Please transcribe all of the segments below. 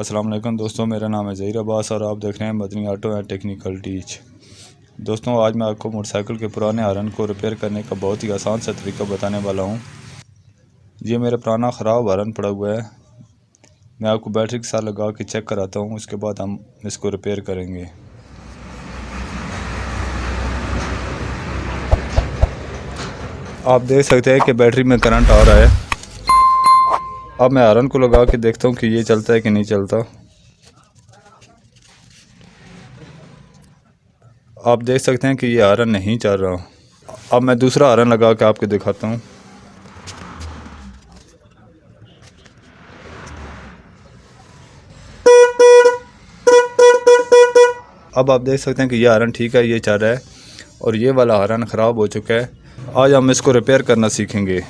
अस्सलाम वालेकुम दोस्तों, मेरा नाम है ज़हीर अब्बास और आप देख रहे हैं Madani auto and technical teach. दोस्तों, आज मैं आपको मोटरसाइकिल के पुराने हारन को रिपेयर करने का बहुत ही आसान सा तरीका बताने वाला हूं। ये मेरा पुराना ख़राब हारन पड़ा हुआ है। मैं आपको बैटरी के साथ लगा के चेक कराता हूं, उसके बाद हम इसको रिपेयर करेंगे। आप देख सकते हैं कि बैटरी में करंट आ रहा है। अब मैं हारन को लगा के देखता हूँ कि ये चलता है कि नहीं चलता। आप देख सकते हैं कि ये हारन नहीं चल रहा। अब मैं दूसरा हारन लगा के आपको दिखाता हूँ। अब आप देख सकते हैं कि ये हारन ठीक है, ये चल रहा है और ये वाला हारन ख़राब हो चुका है। आज हम इसको रिपेयर करना सीखेंगे।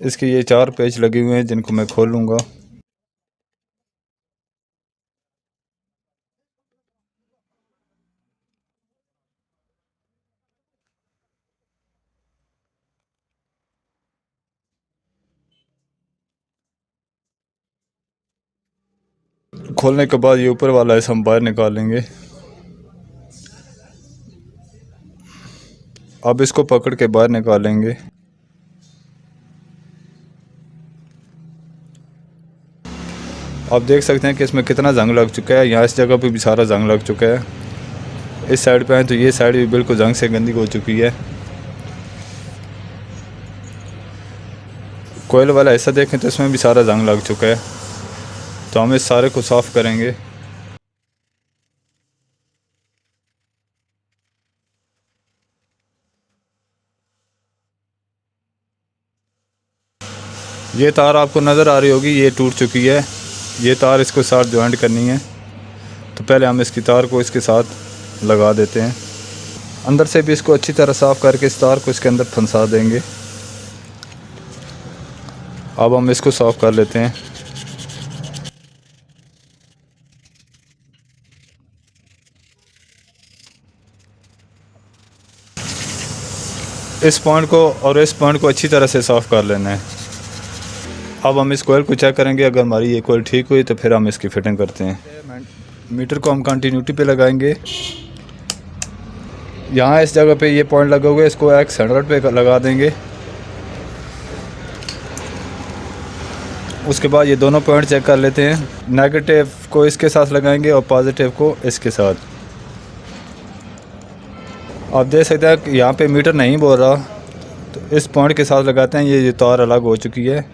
इसके ये 4 पेच लगे हुए हैं जिनको मैं खोल लूँगा। खोलने के बाद ये ऊपर वाला है हम बाहर निकालेंगे। अब इसको पकड़ के बाहर निकालेंगे। आप देख सकते हैं कि इसमें कितना जंग लग चुका है। यहाँ इस जगह पे भी सारा जंग लग चुका है। इस साइड पे है तो ये साइड भी बिल्कुल जंग से गंदी हो चुकी है। कोयल वाला हिस्सा देखें तो इसमें भी सारा जंग लग चुका है, तो हम इस सारे को साफ़ करेंगे। ये तार आपको नज़र आ रही होगी, ये टूट चुकी है। ये तार इसको साथ जॉइंट करनी है, तो पहले हम इसकी तार को इसके साथ लगा देते हैं। अंदर से भी इसको अच्छी तरह साफ़ करके इस तार को इसके अंदर फंसा देंगे। अब हम इसको साफ़ कर लेते हैं। इस पॉइंट को और इस पॉइंट को अच्छी तरह से साफ़ कर लेना है। अब हम इस कोयल को चेक करेंगे। अगर हमारी ये कोयल ठीक हुई तो फिर हम इसकी फिटिंग करते हैं। मीटर को हम कंटिन्यूटी पे लगाएंगे। यहाँ इस जगह पे ये पॉइंट लगा हुआ है, इसको X100 पे लगा देंगे। उसके बाद ये दोनों पॉइंट चेक कर लेते हैं। नेगेटिव को इसके साथ लगाएंगे और पॉजिटिव को इसके साथ। आप देख सकते हैं कि यहाँ पे मीटर नहीं बोल रहा, तो इस पॉइंट के साथ लगाते हैं। ये तार अलग हो चुकी है।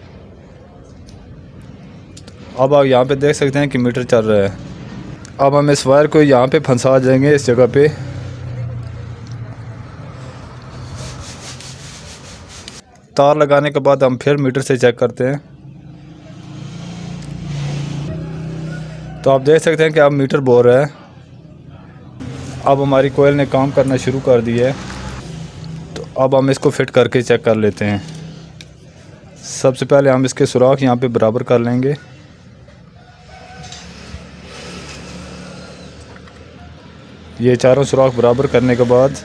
अब आप यहाँ पे देख सकते हैं कि मीटर चल रहा है। अब हम इस वायर को यहाँ पे फंसा देंगे इस जगह पे। तार लगाने के बाद हम फिर मीटर से चेक करते हैं, तो आप देख सकते हैं कि अब मीटर बोल रहा है। अब हमारी कोयल ने काम करना शुरू कर दिया है, तो अब हम इसको फिट करके चेक कर लेते हैं। सबसे पहले हम इसके सुराख यहाँ पे बराबर कर लेंगे। ये चारों सुराख बराबर करने के बाद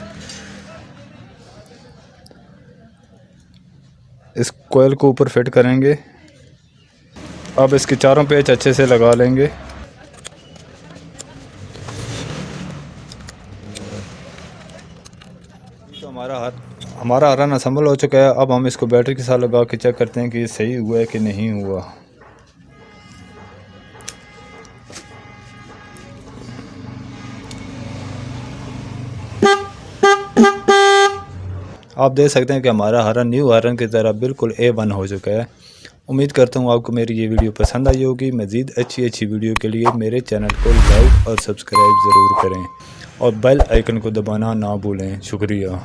इस कोयल को ऊपर फिट करेंगे। अब इसके चारों पेच अच्छे से लगा लेंगे। तो हमारा हारन असम्बल हो चुका है। अब हम इसको बैटरी के साथ लगा के चेक करते हैं कि ये सही हुआ है कि नहीं हुआ। आप देख सकते हैं कि हमारा हारन न्यू हारन की तरह बिल्कुल A1 हो चुका है। उम्मीद करता हूँ आपको मेरी ये वीडियो पसंद आई होगी। मज़ीद अच्छी वीडियो के लिए मेरे चैनल को लाइक और सब्सक्राइब ज़रूर करें और बेल आइकन को दबाना ना भूलें। शुक्रिया।